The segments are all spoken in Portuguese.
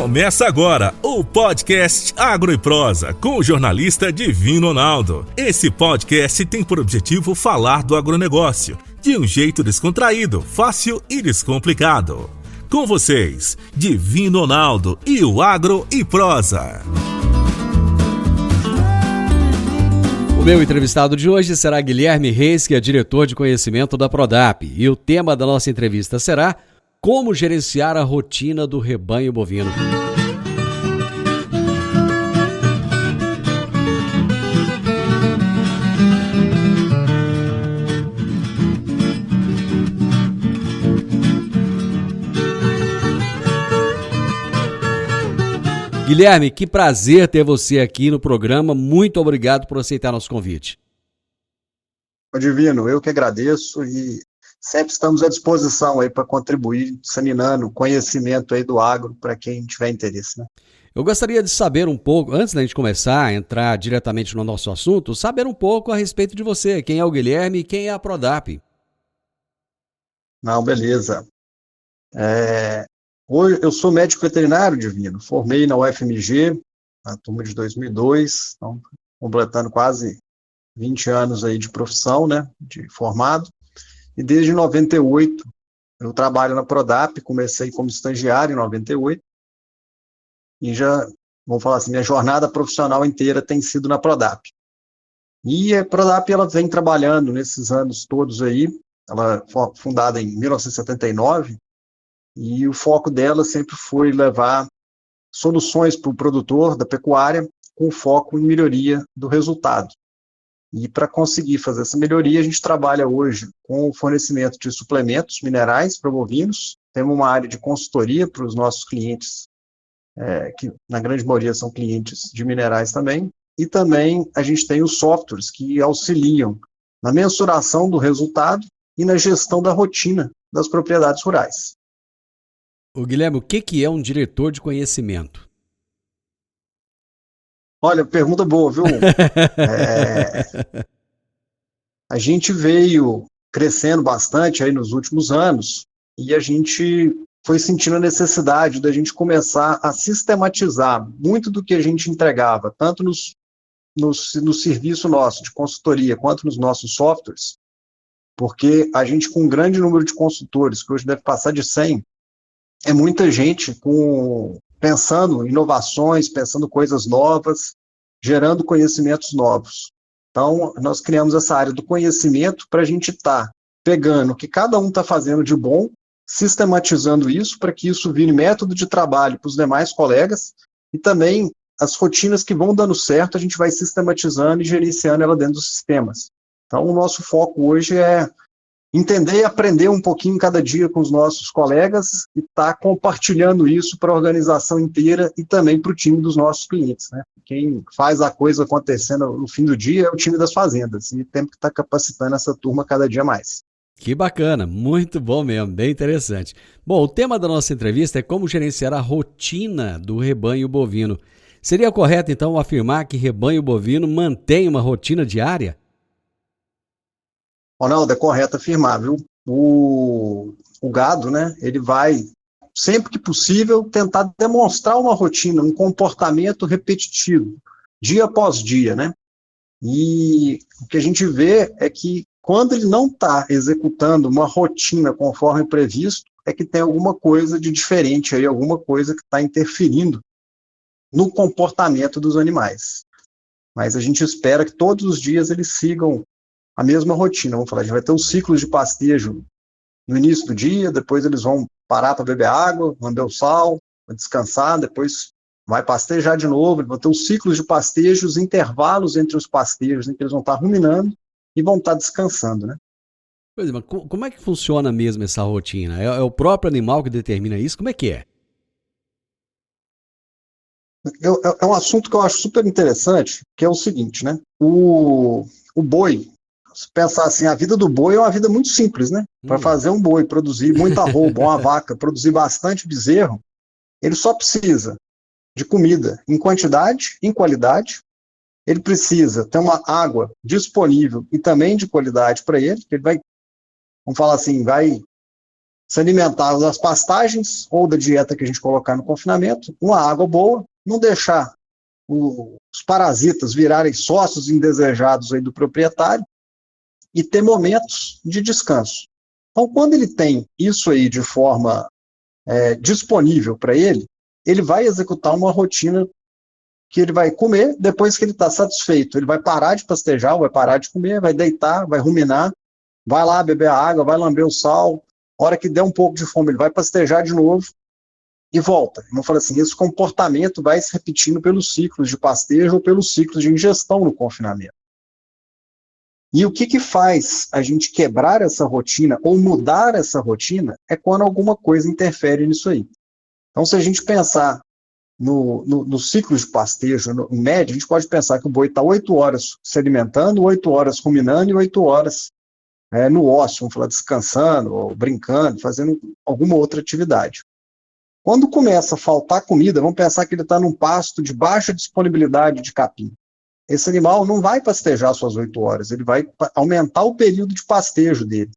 Começa agora o podcast Agro e Prosa com o jornalista Divino Ronaldo. Esse podcast tem por objetivo falar do agronegócio de um jeito descontraído, fácil e descomplicado. Com vocês, Divino Ronaldo e o Agro e Prosa. O meu entrevistado de hoje será Guilherme Reis, que é diretor de conhecimento da Prodap. E o tema da nossa entrevista será como gerenciar a rotina do rebanho bovino. Guilherme, que prazer ter você aqui no programa. Muito obrigado por aceitar nosso convite. Divino, eu que agradeço e sempre estamos à disposição aí para contribuir, disseminando conhecimento aí do agro para quem tiver interesse, né? Eu gostaria de saber um pouco, antes da gente começar a entrar diretamente no nosso assunto, saber um pouco a respeito de você, quem é o Guilherme e quem é a Prodap. Não, beleza. Hoje eu sou médico veterinário, Divino, formei na UFMG, na turma de 2002, então, completando quase 20 anos aí de profissão, né, de formado, e desde 98 eu trabalho na Prodap, comecei como estagiário em 98, e já, vamos falar assim, minha jornada profissional inteira tem sido na Prodap. E a Prodap, ela vem trabalhando nesses anos todos aí, ela foi fundada em 1979, e o foco dela sempre foi levar soluções para o produtor da pecuária com foco em melhoria do resultado. E para conseguir fazer essa melhoria, a gente trabalha hoje com o fornecimento de suplementos minerais para bovinos, temos uma área de consultoria para os nossos clientes, que na grande maioria são clientes de minerais também, e também a gente tem os softwares que auxiliam na mensuração do resultado e na gestão da rotina das propriedades rurais. O Guilherme, o que é um diretor de conhecimento? Olha, pergunta boa, viu? A gente veio crescendo bastante aí nos últimos anos e a gente foi sentindo a necessidade da gente começar a sistematizar muito do que a gente entregava, tanto no serviço nosso de consultoria quanto nos nossos softwares, porque a gente, com um grande número de consultores, que hoje deve passar de 100, é muita gente pensando em inovações, pensando coisas novas, gerando conhecimentos novos. Então, nós criamos essa área do conhecimento para a gente estar pegando o que cada um está fazendo de bom, sistematizando isso para que isso vire método de trabalho para os demais colegas e também as rotinas que vão dando certo, a gente vai sistematizando e gerenciando ela dentro dos sistemas. Então, o nosso foco hoje é entender e aprender um pouquinho cada dia com os nossos colegas e estar compartilhando isso para a organização inteira e também para o time dos nossos clientes, né? Quem faz a coisa acontecendo no fim do dia é o time das fazendas e temos que estar capacitando essa turma cada dia mais. Que bacana, muito bom mesmo, bem interessante. Bom, o tema da nossa entrevista é como gerenciar a rotina do rebanho bovino. Seria correto, então, afirmar que rebanho bovino mantém uma rotina diária? Ronaldo, é correto afirmar, viu? O gado, né, ele vai, sempre que possível, tentar demonstrar uma rotina, um comportamento repetitivo, dia após dia, né? E o que a gente vê é que quando ele não está executando uma rotina conforme previsto, é que tem alguma coisa de diferente aí, alguma coisa que está interferindo no comportamento dos animais. Mas a gente espera que todos os dias eles sigam a mesma rotina. Vamos falar, a gente vai ter os ciclos de pastejo no início do dia, depois eles vão parar para beber água, lamber o sal, descansar, depois vai pastejar de novo, vão ter os ciclos de pastejo, os intervalos entre os pastejos, em que eles vão estar ruminando e vão estar descansando, né? Pois é, mas como é que funciona mesmo essa rotina? É o próprio animal que determina isso? Como é que é? É um assunto que eu acho super interessante, que é o seguinte, né? O boi, se pensar assim, a vida do boi é uma vida muito simples, né? Para fazer um boi, produzir muita arroba, uma vaca, produzir bastante bezerro, ele só precisa de comida em quantidade, em qualidade, ele precisa ter uma água disponível e também de qualidade para ele, que ele vai, vamos falar assim, vai se alimentar das pastagens ou da dieta que a gente colocar no confinamento, uma água boa, não deixar os parasitas virarem sócios indesejados aí do proprietário e ter momentos de descanso. Então, quando ele tem isso aí de forma disponível para ele, ele vai executar uma rotina que ele vai comer depois que ele está satisfeito. Ele vai parar de pastejar, vai parar de comer, vai deitar, vai ruminar, vai lá beber a água, vai lamber o sal. A hora que der um pouco de fome, ele vai pastejar de novo e volta. Vamos falar assim, esse comportamento vai se repetindo pelos ciclos de pastejo ou pelos ciclos de ingestão no confinamento. E o que faz a gente quebrar essa rotina ou mudar essa rotina é quando alguma coisa interfere nisso aí. Então, se a gente pensar no ciclo de pastejo, em média, a gente pode pensar que o boi está 8 horas se alimentando, 8 horas ruminando e 8 horas no ócio, vamos falar, descansando, ou brincando, fazendo alguma outra atividade. Quando começa a faltar comida, vamos pensar que ele está num pasto de baixa disponibilidade de capim. Esse animal não vai pastejar suas 8 horas, ele vai aumentar o período de pastejo dele.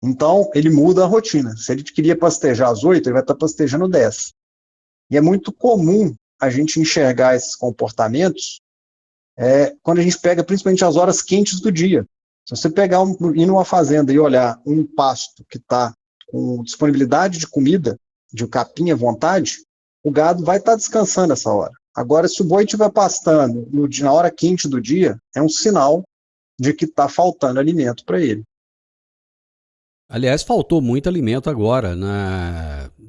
Então, ele muda a rotina. Se ele queria pastejar às 8, ele vai estar pastejando 10. E é muito comum a gente enxergar esses comportamentos quando a gente pega principalmente as horas quentes do dia. Se você ir numa fazenda e olhar um pasto que está com disponibilidade de comida, de capim à vontade, o gado vai estar descansando essa hora. Agora, se o boi estiver pastando na hora quente do dia, é um sinal de que está faltando alimento para ele. Aliás, faltou muito alimento agora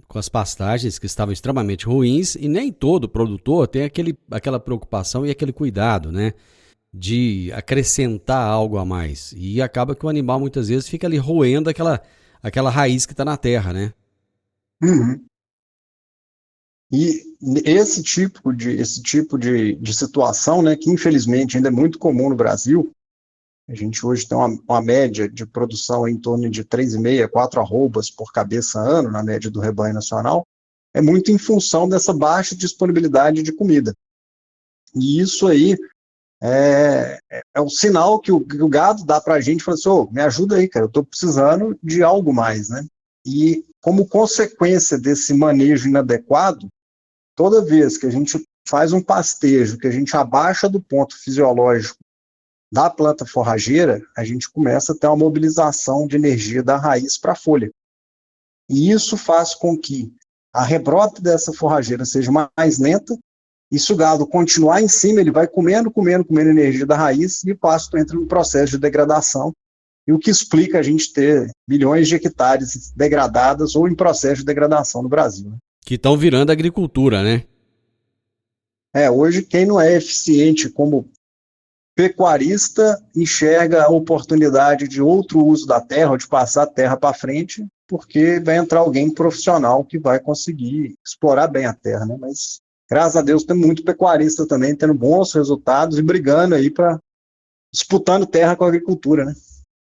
com as pastagens que estavam extremamente ruins, e nem todo produtor tem aquela preocupação e aquele cuidado, né, de acrescentar algo a mais. E acaba que o animal muitas vezes fica ali roendo aquela raiz que está na terra, né? Uhum. E esse tipo de situação, né, que infelizmente ainda é muito comum no Brasil, a gente hoje tem uma média de produção em torno de 3,5 a 4 arrobas por cabeça ano, na média do rebanho nacional, é muito em função dessa baixa disponibilidade de comida. E isso aí é um sinal que o gado dá para a gente, fala assim, me ajuda aí, cara, eu estou precisando de algo mais, né? E como consequência desse manejo inadequado, toda vez que a gente faz um pastejo, que a gente abaixa do ponto fisiológico da planta forrageira, a gente começa a ter uma mobilização de energia da raiz para a folha. E isso faz com que a rebrota dessa forrageira seja mais lenta, e se o gado continuar em cima, ele vai comendo energia da raiz, e o pasto entra no processo de degradação, e o que explica a gente ter milhões de hectares degradadas ou em processo de degradação no Brasil. Né? Que estão virando agricultura, né? Hoje quem não é eficiente como pecuarista enxerga a oportunidade de outro uso da terra, ou de passar a terra para frente, porque vai entrar alguém profissional que vai conseguir explorar bem a terra, né? Mas, graças a Deus, tem muito pecuarista também, tendo bons resultados e brigando aí disputando terra com a agricultura, né?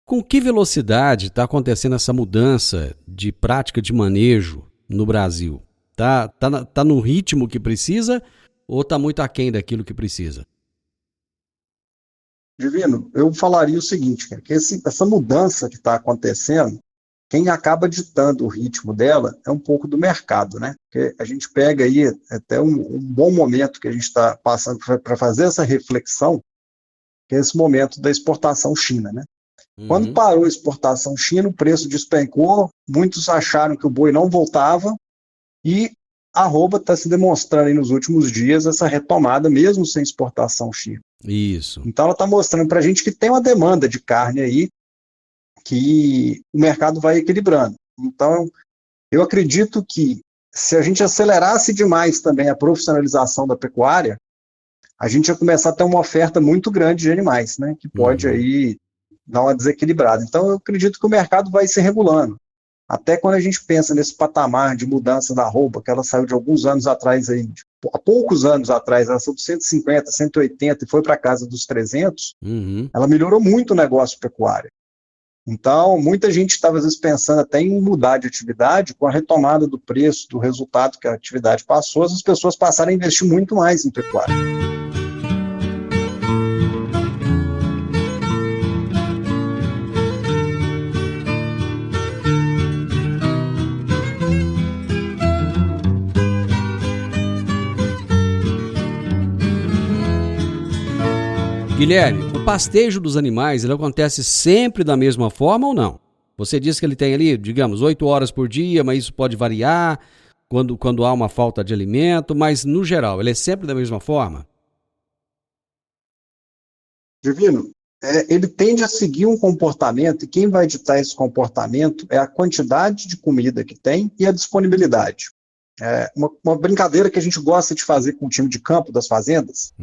Com que velocidade está acontecendo essa mudança de prática de manejo no Brasil? Tá no ritmo que precisa ou está muito aquém daquilo que precisa? Divino, eu falaria o seguinte, cara, que essa mudança que está acontecendo, quem acaba ditando o ritmo dela é um pouco do mercado, né? Porque a gente pega aí até um bom momento que a gente está passando para fazer essa reflexão, que é esse momento da exportação China, né? Quando parou a exportação China, o preço despencou, muitos acharam que o boi não voltava, e a arroba está se demonstrando aí nos últimos dias essa retomada, mesmo sem exportação China. Isso. Então ela está mostrando para a gente que tem uma demanda de carne aí, que o mercado vai equilibrando. Então, eu acredito que se a gente acelerasse demais também a profissionalização da pecuária, a gente ia começar a ter uma oferta muito grande de animais, né, que pode aí dar uma desequilibrada. Então, eu acredito que o mercado vai se regulando. Até quando a gente pensa nesse patamar de mudança da arroba, que ela saiu de alguns anos atrás, aí, há poucos anos atrás, ela saiu de 150, 180 e foi para a casa dos 300, ela melhorou muito o negócio pecuário. Então, muita gente estava às vezes pensando até em mudar de atividade, com a retomada do preço, do resultado que a atividade passou, as pessoas passaram a investir muito mais em pecuária. Guilherme, o pastejo dos animais, ele acontece sempre da mesma forma ou não? Você disse que ele tem ali, digamos, 8 horas por dia, mas isso pode variar quando há uma falta de alimento, mas no geral, ele é sempre da mesma forma? Divino, ele tende a seguir um comportamento, e quem vai ditar esse comportamento é a quantidade de comida que tem e a disponibilidade. Uma brincadeira que a gente gosta de fazer com o time de campo das fazendas,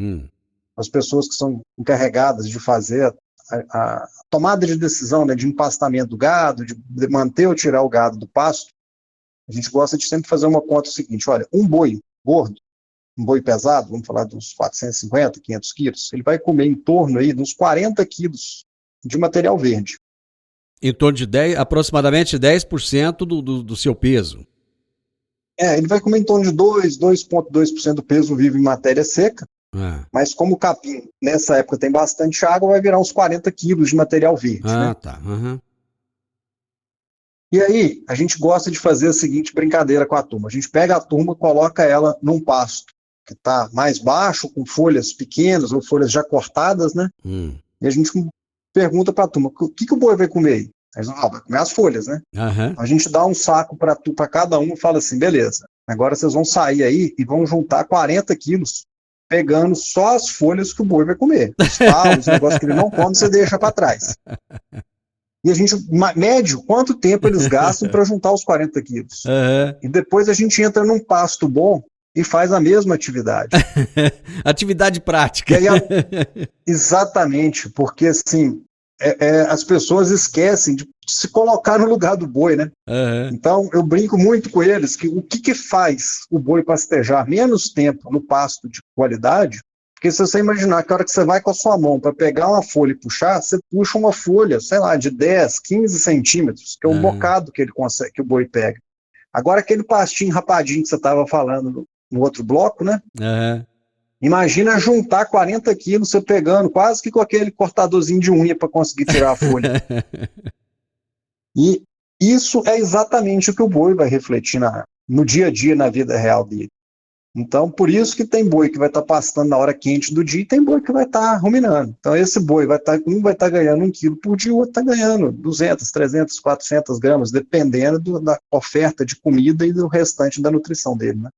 as pessoas que são encarregadas de fazer a tomada de decisão, né, de empastamento do gado, de manter ou tirar o gado do pasto, a gente gosta de sempre fazer uma conta seguinte: olha, um boi gordo, um boi pesado, vamos falar de uns 450, 500 quilos, ele vai comer em torno aí de uns 40 quilos de material verde. Em torno de aproximadamente 10% do seu peso. Ele vai comer em torno de 2,2% do peso vivo em matéria seca, mas como o capim, nessa época, tem bastante água, vai virar uns 40 quilos de material verde. Né? Tá. Uhum. E aí, a gente gosta de fazer a seguinte brincadeira com a turma. A gente pega a turma e coloca ela num pasto que está mais baixo, com folhas pequenas ou folhas já cortadas, né? E a gente pergunta para a turma: o que o boi vai comer? Eles vão, vai comer as folhas, né? Uhum. A gente dá um saco para cada um e fala assim: beleza, agora vocês vão sair aí e vão juntar 40 quilos, pegando só as folhas que o boi vai comer. Os paus, os negócios que ele não come, você deixa para trás. E a gente mede quanto tempo eles gastam para juntar os 40 quilos. Uhum. E depois a gente entra num pasto bom e faz a mesma atividade. Atividade prática. E aí, exatamente, porque assim, as pessoas esquecem de se colocar no lugar do boi, né? Uhum. Então, eu brinco muito com eles que o que faz o boi pastejar menos tempo no pasto de qualidade, porque se você imaginar que a hora que você vai com a sua mão para pegar uma folha e puxar, você puxa uma folha, sei lá, de 10, 15 centímetros, que é um bocado que ele consegue, que o boi pega. Agora, aquele pastinho rapadinho que você estava falando no outro bloco, né? Uhum. Imagina juntar 40 quilos, você pegando quase que com aquele cortadorzinho de unha para conseguir tirar a folha. E isso é exatamente o que o boi vai refletir no dia a dia, na vida real dele. Então, por isso que tem boi que vai estar pastando na hora quente do dia e tem boi que vai estar ruminando. Então, esse boi um vai estar ganhando 1 quilo por dia, o outro está ganhando 200, 300, 400 gramas, dependendo da oferta de comida e do restante da nutrição dele, né?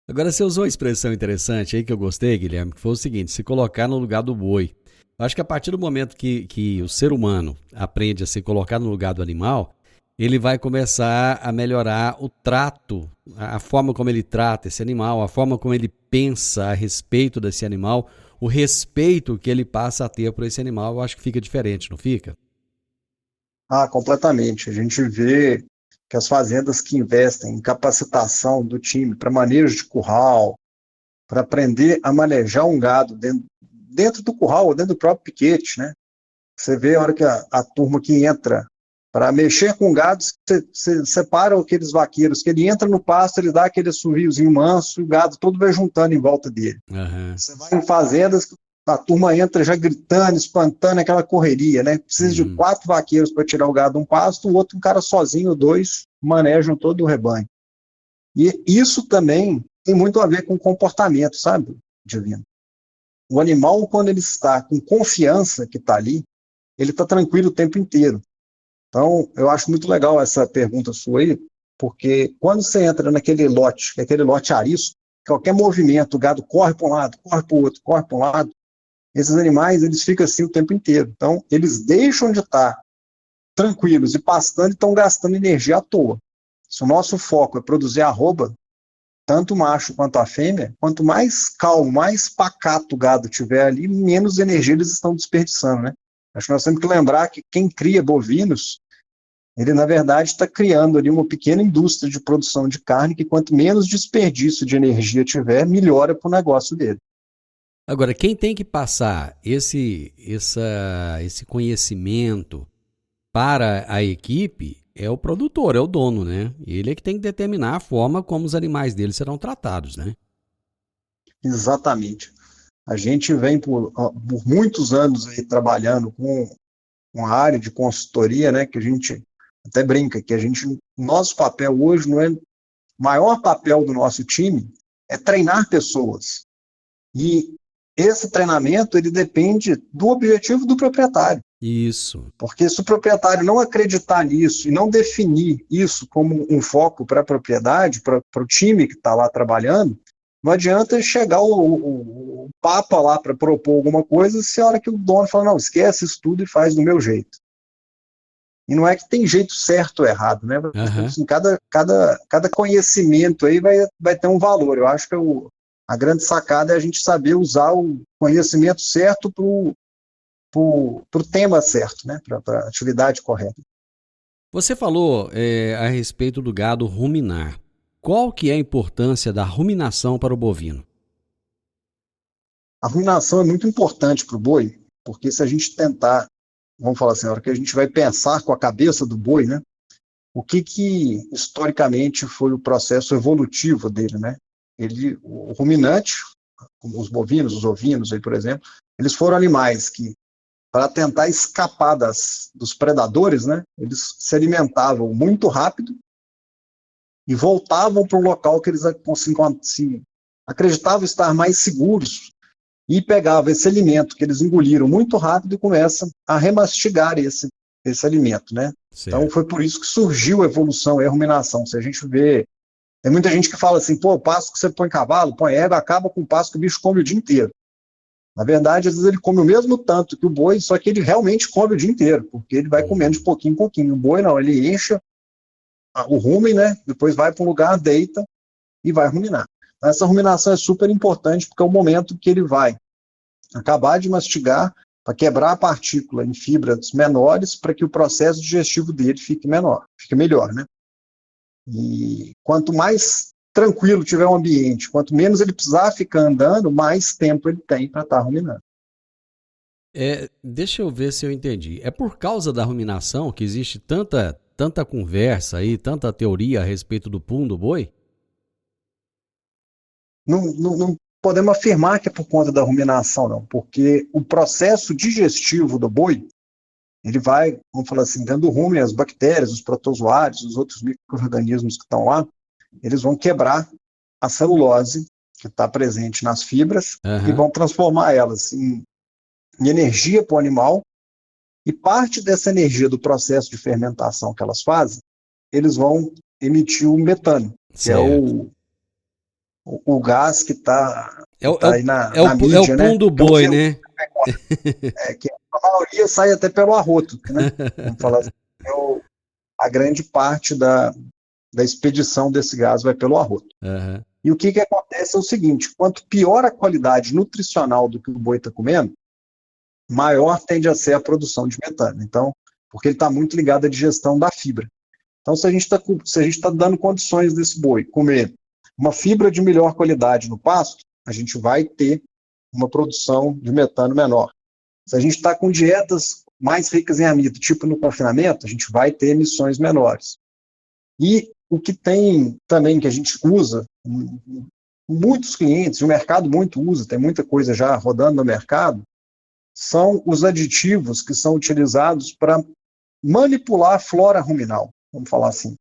Agora, você usou uma expressão interessante aí que eu gostei, Guilherme, que foi o seguinte: se colocar no lugar do boi. Eu acho que a partir do momento que o ser humano aprende a se colocar no lugar do animal, ele vai começar a melhorar o trato, a forma como ele trata esse animal, a forma como ele pensa a respeito desse animal, o respeito que ele passa a ter por esse animal. Eu acho que fica diferente, não fica? Completamente. A gente vê que as fazendas que investem em capacitação do time para manejo de curral, para aprender a manejar um gado dentro do curral ou dentro do próprio piquete, né? Você vê a hora que a turma que entra para mexer com gado, você separa aqueles vaqueiros, que ele entra no pasto, ele dá aquele assoviozinho manso, e o gado todo vai juntando em volta dele. Uhum. Você vai em fazendas, a turma entra já gritando, espantando, aquela correria, né? Precisa de 4 vaqueiros para tirar o gado de um pasto, o outro um cara sozinho, 2 manejam todo o rebanho. E isso também tem muito a ver com comportamento, sabe, Divino? O animal, quando ele está com confiança que está ali, ele está tranquilo o tempo inteiro. Então, eu acho muito legal essa pergunta sua aí, porque quando você entra naquele lote, que é aquele lote arisco, qualquer movimento, o gado corre para um lado, corre para o outro, corre para um lado, esses animais, eles ficam assim o tempo inteiro. Então, eles deixam de estar tranquilos e pastando e estão gastando energia à toa. Se o nosso foco é produzir arroba, tanto o macho quanto a fêmea, quanto mais calmo, mais pacato o gado tiver ali, menos energia eles estão desperdiçando, né? Acho que nós temos que lembrar que quem cria bovinos, ele na verdade está criando ali uma pequena indústria de produção de carne que quanto menos desperdício de energia tiver, melhora para o negócio dele. Agora, quem tem que passar esse conhecimento para a equipe é o produtor, é o dono, né? Ele é que tem que determinar a forma como os animais dele serão tratados, né? Exatamente. A gente vem por muitos anos aí trabalhando com uma área de consultoria, né, que a gente até brinca, que nosso papel hoje não é, o maior papel do nosso time é treinar pessoas. E esse treinamento ele depende do objetivo do proprietário. Isso. Porque se o proprietário não acreditar nisso e não definir isso como um foco para a propriedade, para o time que está lá trabalhando, não adianta chegar o Papa lá para propor alguma coisa se a hora que o dono fala, não, esquece isso tudo e faz do meu jeito. E não é que tem jeito certo ou errado, né? Assim, cada conhecimento aí vai ter um valor. Eu acho que a grande sacada é a gente saber usar o conhecimento certo para o tema certo, né? Para a atividade correta. Você falou a respeito do gado ruminar. Qual que é a importância da ruminação para o bovino? A ruminação é muito importante para o boi, porque se a gente tentar, vamos falar assim, na hora que a gente vai pensar com a cabeça do boi, né? O que historicamente foi o processo evolutivo dele, né? O ruminante, os bovinos, os ovinos, aí, por exemplo, eles foram animais que, para tentar escapar dos predadores, né? Eles se alimentavam muito rápido e voltavam para o local que eles acreditavam estar mais seguros e pegavam esse alimento que eles engoliram muito rápido e começam a remastigar esse alimento, né? Certo. Então foi por isso que surgiu a evolução e a ruminação. Se a gente vê, tem muita gente que fala assim, pô, o pasto que você põe cavalo, põe égua, acaba com o pasto que o bicho come o dia inteiro. Na verdade, às vezes ele come o mesmo tanto que o boi, só que ele realmente come o dia inteiro, porque ele vai comendo de pouquinho em pouquinho. O boi não, ele enche o rumen, né? Depois vai para um lugar, deita e vai ruminar. Essa ruminação é super importante porque é o momento que ele vai acabar de mastigar para quebrar a partícula em fibras menores para que o processo digestivo dele fique melhor, né? E quanto mais tranquilo tiver o ambiente, quanto menos ele precisar ficar andando, mais tempo ele tem para estar ruminando. Deixa eu ver se eu entendi. É por causa da ruminação que existe tanta conversa aí, tanta teoria a respeito do pum do boi? Não podemos afirmar que é por conta da ruminação, não, porque o processo digestivo do boi, ele vai, vamos falar assim, dentro do rumen, as bactérias, os protozoários, os outros micro-organismos que estão lá, eles vão quebrar a celulose que está presente nas fibras e vão transformar elas em energia para o animal, e parte dessa energia do processo de fermentação que elas fazem, eles vão emitir o metano, que é o gás que está aí na mídia, é o pum do boi, né? Que a maioria sai até pelo arroto, né? Vamos falar assim, a grande parte da expedição desse gás vai pelo arroto. E o que acontece é o seguinte, quanto pior a qualidade nutricional do que o boi está comendo, maior tende a ser a produção de metano. Então, porque ele está muito ligado à digestão da fibra. Então, se a gente está dando condições desse boi comer uma fibra de melhor qualidade no pasto, a gente vai ter uma produção de metano menor. Se a gente está com dietas mais ricas em amido, tipo no confinamento, a gente vai ter emissões menores. E o que tem também que a gente usa, muitos clientes, o mercado muito usa, tem muita coisa já rodando no mercado, são os aditivos que são utilizados para manipular a flora ruminal, vamos falar assim.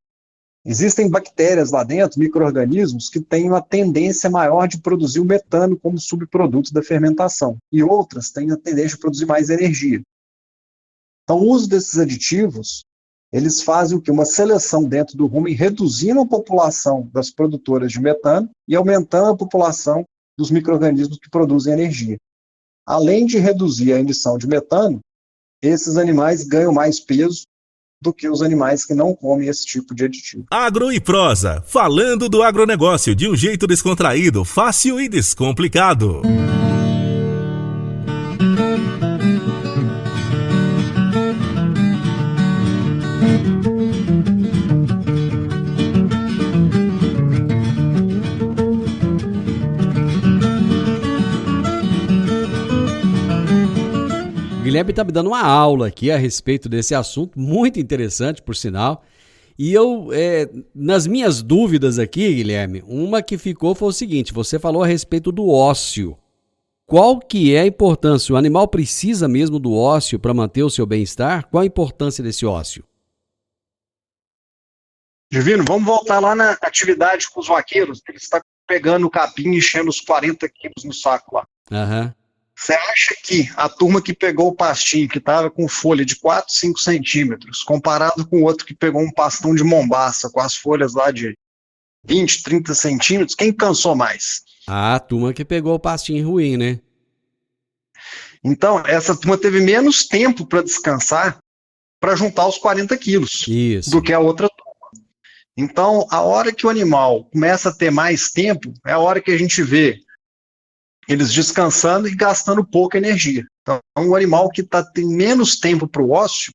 Existem bactérias lá dentro, micro-organismos, que têm uma tendência maior de produzir o metano como subproduto da fermentação, e outras têm a tendência de produzir mais energia. Então, o uso desses aditivos, eles fazem o quê? Uma seleção dentro do rumen, reduzindo a população das produtoras de metano e aumentando a população dos micro-organismos que produzem energia. Além de reduzir a emissão de metano, esses animais ganham mais peso do que os animais que não comem esse tipo de aditivo. Agro e Prosa, falando do agronegócio de um jeito descontraído, fácil e descomplicado. O Guilherme está me dando uma aula aqui a respeito desse assunto, muito interessante, por sinal. E nas minhas dúvidas aqui, Guilherme, uma que ficou foi o seguinte, você falou a respeito do ósseo. Qual que é a importância? O animal precisa mesmo do ósseo para manter o seu bem-estar? Qual a importância desse ósseo? Divino, vamos voltar lá na atividade com os vaqueiros. Eles estão pegando o capim e enchendo os 40 quilos no saco lá. Você acha que a turma que pegou o pastinho, que estava com folha de 4, 5 centímetros, comparado com o outro que pegou um pastão de mombaça com as folhas lá de 20, 30 centímetros, quem cansou mais? A turma que pegou o pastinho ruim, né? Então, essa turma teve menos tempo para descansar para juntar os 40 quilos Isso. do que a outra turma. Então, a hora que o animal começa a ter mais tempo, é a hora que a gente vê eles descansando e gastando pouca energia. Então, o animal que tem menos tempo para o ócio,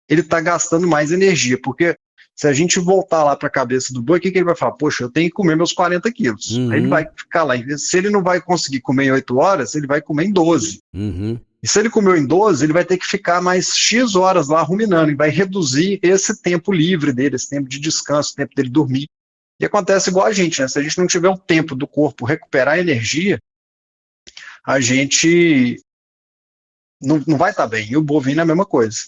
ele está gastando mais energia, porque se a gente voltar lá para a cabeça do boi, o que ele vai falar? Poxa, eu tenho que comer meus 40 quilos. Uhum. Aí ele vai ficar lá. Se ele não vai conseguir comer em 8 horas, ele vai comer em 12. Uhum. E se ele comeu em 12, ele vai ter que ficar mais X horas lá ruminando, e vai reduzir esse tempo livre dele, esse tempo de descanso, o tempo dele dormir. E acontece igual a gente, né? Se a gente não tiver o tempo do corpo recuperar a energia, a gente não vai estar bem. E o bovino é a mesma coisa.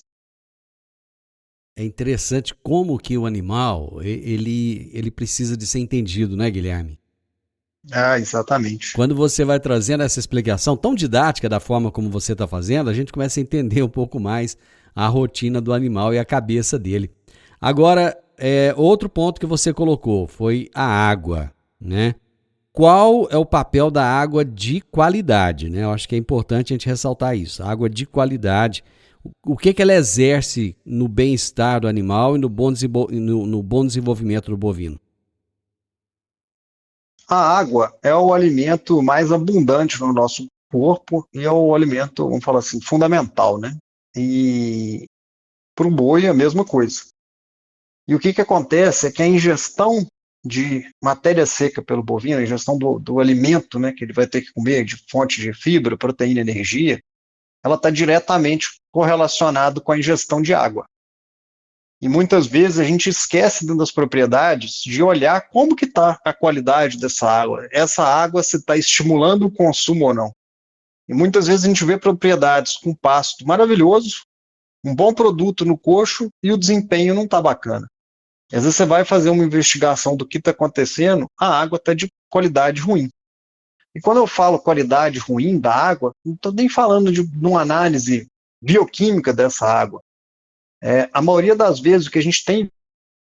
É interessante como que o animal, ele precisa de ser entendido, né, Guilherme? Ah, exatamente. Quando você vai trazendo essa explicação tão didática da forma como você está fazendo, a gente começa a entender um pouco mais a rotina do animal e a cabeça dele. Agora, outro ponto que você colocou foi a água, né? Qual é o papel da água de qualidade, né? Eu acho que é importante a gente ressaltar isso. A água de qualidade, o que ela exerce no bem-estar do animal e no bom desenvolvimento do bovino? A água é o alimento mais abundante no nosso corpo e é o alimento, vamos falar assim, fundamental, né? E para o boi é a mesma coisa. E o que acontece é que a ingestão de matéria seca pelo bovino, a ingestão do alimento, né, que ele vai ter que comer, de fonte de fibra, proteína, energia, ela está diretamente correlacionada com a ingestão de água. E muitas vezes a gente esquece dentro das propriedades de olhar como que está a qualidade dessa água. Essa água se está estimulando o consumo ou não. E muitas vezes a gente vê propriedades com pasto maravilhoso, um bom produto no coxo e o desempenho não está bacana. Às vezes você vai fazer uma investigação do que está acontecendo, a água está de qualidade ruim. E quando eu falo qualidade ruim da água, não estou nem falando de uma análise bioquímica dessa água. A maioria das vezes o que a gente tem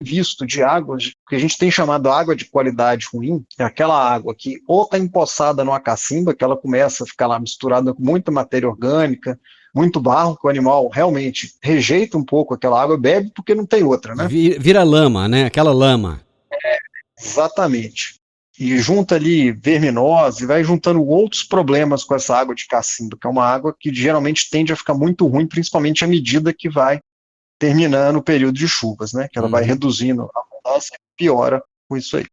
visto de água, que a gente tem chamado água de qualidade ruim, é aquela água que ou está empoçada numa cacimba, que ela começa a ficar lá misturada com muita matéria orgânica, muito barro, que o animal realmente rejeita um pouco aquela água e bebe porque não tem outra, né? Vira lama, né? Aquela lama. Exatamente. E junta ali verminose, e vai juntando outros problemas com essa água de cacimba, que é uma água que geralmente tende a ficar muito ruim, principalmente à medida que vai terminando o período de chuvas, né? Que ela vai reduzindo a abundância e piora com isso aí.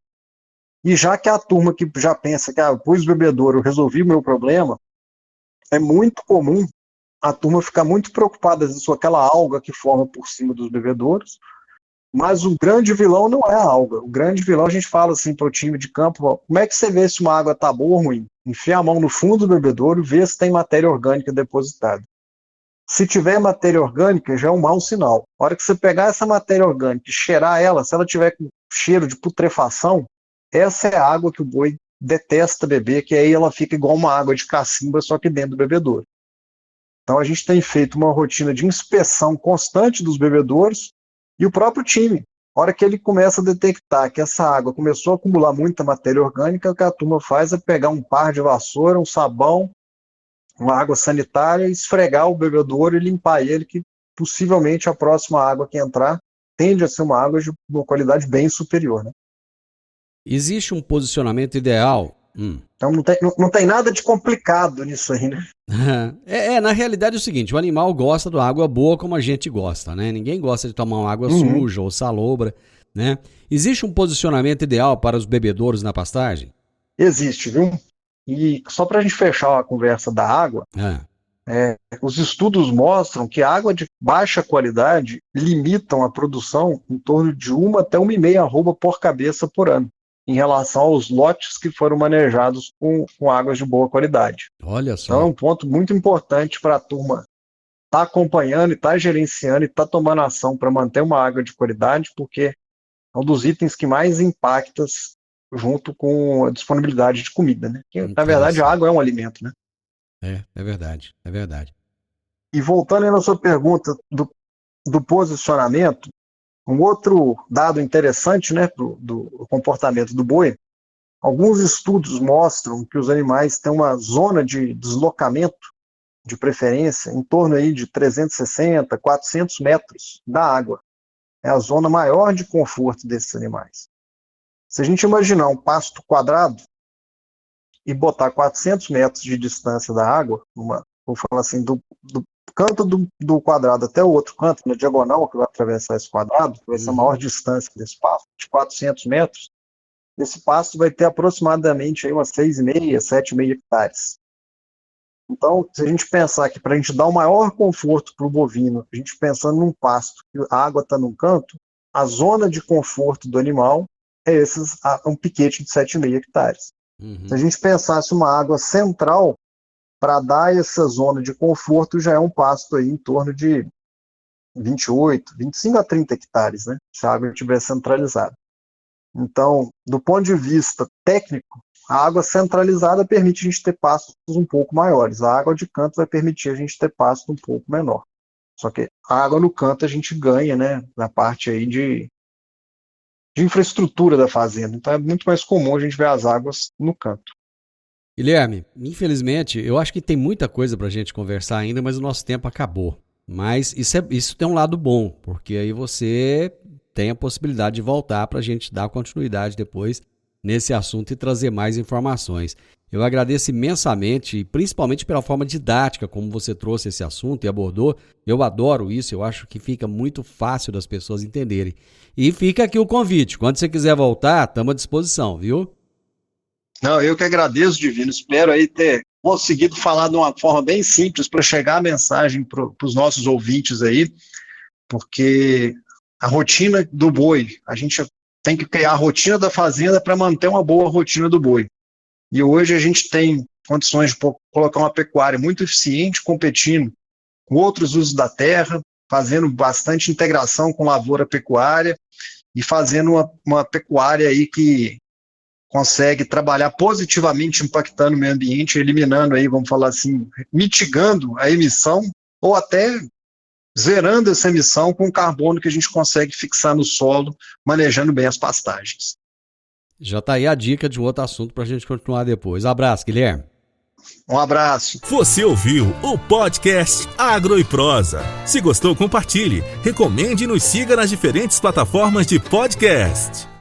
E já que a turma que já pensa que pus o bebedouro, eu resolvi o meu problema, é muito comum a turma ficar muito preocupada com aquela alga que forma por cima dos bebedouros, mas o grande vilão não é a alga. O grande vilão, a gente fala assim para o time de campo, como é que você vê se uma água está boa ou ruim? Enfia a mão no fundo do bebedouro e vê se tem matéria orgânica depositada. Se tiver matéria orgânica, já é um mau sinal. A hora que você pegar essa matéria orgânica e cheirar ela, se ela tiver com cheiro de putrefação, essa é a água que o boi detesta beber, que aí ela fica igual uma água de cacimba, só que dentro do bebedouro. Então a gente tem feito uma rotina de inspeção constante dos bebedouros e o próprio time. A hora que ele começa a detectar que essa água começou a acumular muita matéria orgânica, o que a turma faz é pegar um par de vassoura, um sabão, uma água sanitária, esfregar o bebedouro e limpar ele, que possivelmente a próxima água que entrar tende a ser uma água de uma qualidade bem superior, né? Existe um posicionamento ideal? Então não tem nada de complicado nisso aí, né? Na realidade é o seguinte, o animal gosta de água boa como a gente gosta, né? Ninguém gosta de tomar uma água suja ou salobra, né? Existe um posicionamento ideal para os bebedouros na pastagem? Existe, viu? E só para a gente fechar a conversa da água, os estudos mostram que a água de baixa qualidade limitam a produção em torno de 1 até 1,5 arroba por cabeça por ano, em relação aos lotes que foram manejados com águas de boa qualidade. Olha só. Então é um ponto muito importante para a turma estar acompanhando, estar gerenciando e estar tomando ação para manter uma água de qualidade, porque é um dos itens que mais impacta junto com a disponibilidade de comida, né? Que, na verdade, a água é um alimento, né? É verdade, é verdade. E voltando aí na sua pergunta do posicionamento, um outro dado interessante, né, do comportamento do boi, alguns estudos mostram que os animais têm uma zona de deslocamento, de preferência, em torno aí de 360, 400 metros da água. É a zona maior de conforto desses animais. Se a gente imaginar um pasto quadrado e botar 400 metros de distância da água, vou falar assim, do canto do quadrado até o outro canto, na diagonal que vai atravessar esse quadrado, que vai ser a maior distância desse pasto, de 400 metros, esse pasto vai ter aproximadamente aí umas 6,5, 7,5 hectares. Então, se a gente pensar que para a gente dar o maior conforto para o bovino, a gente pensando num pasto, que a água está num canto, a zona de conforto do animal é um piquete de 7,5 hectares. Se a gente pensasse uma água central, para dar essa zona de conforto, já é um pasto aí em torno de 28, 25 a 30 hectares, né? Se a água estiver centralizada. Então, do ponto de vista técnico, a água centralizada permite a gente ter pastos um pouco maiores. A água de canto vai permitir a gente ter pasto um pouco menor. Só que a água no canto a gente ganha, né, na parte aí de infraestrutura da fazenda. Então é muito mais comum a gente ver as águas no canto. Guilherme, infelizmente, eu acho que tem muita coisa para a gente conversar ainda, mas o nosso tempo acabou. Mas isso tem um lado bom, porque aí você tem a possibilidade de voltar para a gente dar continuidade depois nesse assunto e trazer mais informações. Eu agradeço imensamente, principalmente pela forma didática como você trouxe esse assunto e abordou. Eu adoro isso, eu acho que fica muito fácil das pessoas entenderem. E fica aqui o convite, quando você quiser voltar, estamos à disposição, viu? Não, eu que agradeço, Divino. Espero aí ter conseguido falar de uma forma bem simples para chegar a mensagem para os nossos ouvintes aí, porque a rotina do boi, a gente tem que criar a rotina da fazenda para manter uma boa rotina do boi. E hoje a gente tem condições de colocar uma pecuária muito eficiente, competindo com outros usos da terra, fazendo bastante integração com lavoura-pecuária e fazendo uma pecuária aí que consegue trabalhar positivamente, impactando o meio ambiente, eliminando aí, vamos falar assim, mitigando a emissão ou até zerando essa emissão com o carbono que a gente consegue fixar no solo, manejando bem as pastagens. Já está aí a dica de um outro assunto para a gente continuar depois. Abraço, Guilherme. Um abraço. Você ouviu o podcast Agro e Prosa. Se gostou, compartilhe, recomende e nos siga nas diferentes plataformas de podcast.